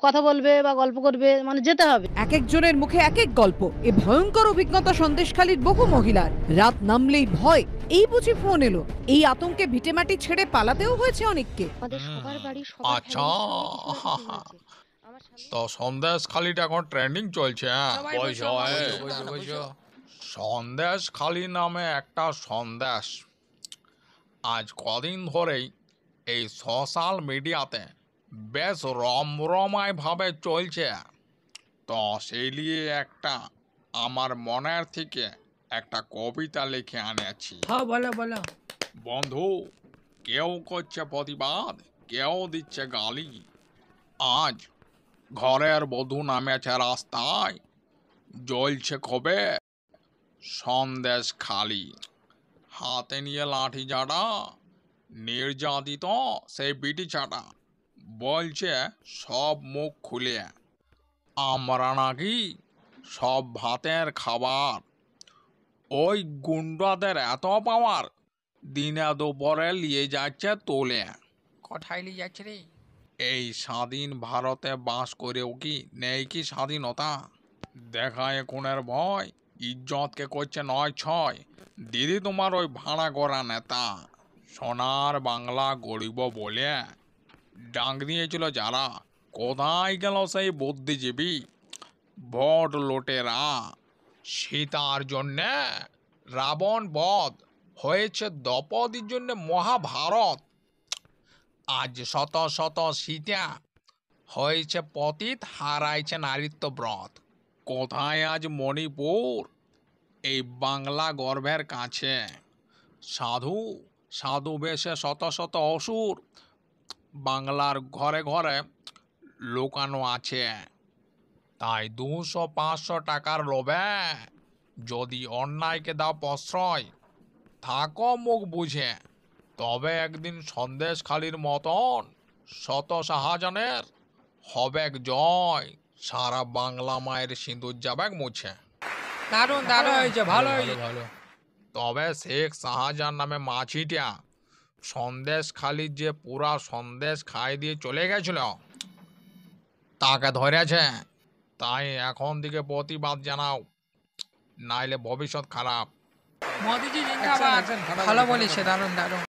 কথা বলবে বা গল্প করবে, মানে যেতে হবে। এক একজনের মুখে এক এক গল্প। এ ভয়ঙ্কর অভিজ্ঞতা সন্দেশখালীর বহু মহিলার। রাত নামলেই ভয়, এই বুঝি ফোন এলো। এই আতঙ্কে ভিটেমাটি ছেড়ে পালাতেও হয়েছে অনেককে। আমাদের সবার বাড়ি সবার আচ্ছা। ফ্যামিলির সঙ্গে কিছু না কিছু হয়েছে। আমার স্বামী তো সন্দেশখালিটা এখন ট্রেন্ডিং চলছে, হ্যাঁ? বসো বসো বসো। সন্দেশখালি নামে একটা সন্দেশ আজ কদিন ধরেই এই সোশ্যাল মিডিয়াতে বেশ রমরমায় ভাবে চলছে। তো সেই নিয়ে একটা আমার মনের থেকে একটা কবিতা লিখে আনেছি। হ্যাঁ বলো বলো। বন্ধু, কেউ করছে প্রতিবাদ, কেউ দিচ্ছে গালি। আজ ঘরের বধূ নামেছে রাস্তায়, জ্বলছে ক্ষোভে সন্দেশ খালি। হাতে নিয়ে লাঠি জাডা, নির্যাতিত সেই বিটি ছাটা। বলছে সব মুখ খুলে, আমরা নাকি সব ভাতের খাবার। ওই গুন্ডাদের এত পাওয়ার, দিনে দুপুরে নিয়ে যাচ্ছে তোলে। কোথায় নিয়ে যাচ্ছে রে? এই স্বাধীন ভারতে বাস করেও কি নেই কি স্বাধীনতা? দেখায় খুনের ভয়, ইজ্জতকে করছে নয় ছয়। দিদি তোমার ওই ভাড়া করা নেতা, সোনার বাংলা গরিব বলে ডাক দিয়েছিল যারা, কোথায় গেল সেই বুদ্ধিজীবী ভোট লোটেরা? সীতার জন্যে রাবণ বধ হয়েছে, দ্রৌপদীর জন্য মহাভারত। আজ শত শত সীতা হয়েছে পতিত, হারাইছে নারীত্ব ব্রত। কোথায় আজ মণিপুর, এই বাংলা গর্ভের কাছে? সাধু সাধু বেশে শত শত অসুর বাংলার ঘরে ঘরে লুকানো আছে। তাই 200-500 টাকার লোভে যদি অন্যায়কে দাও প্রশ্রয়, থাকো মুখ বুঝে। তবে একদিন সন্দেশখালির মতন শত শাহজাহানের হবে জয়, সারা বাংলা মায়ের সিঁদুর যাবে মুছে। দারুণ দারুণ হয়েছে, ভালো হয়েছে। ভালো। তবে শেখ শাহজাহান নামে মাছিটা সন্দেশখালির যে পুরা সন্দেশ খাই দিয়ে চলে গেছিল, তাকে ধরেছে। তাই এখন থেকে প্রতিবাদ জানাও, নাইলে ভবিষ্যৎ খারাপ। মোদিজি জিন্দাবাদ। ভালো বলেছে, দারুণ দারুণ।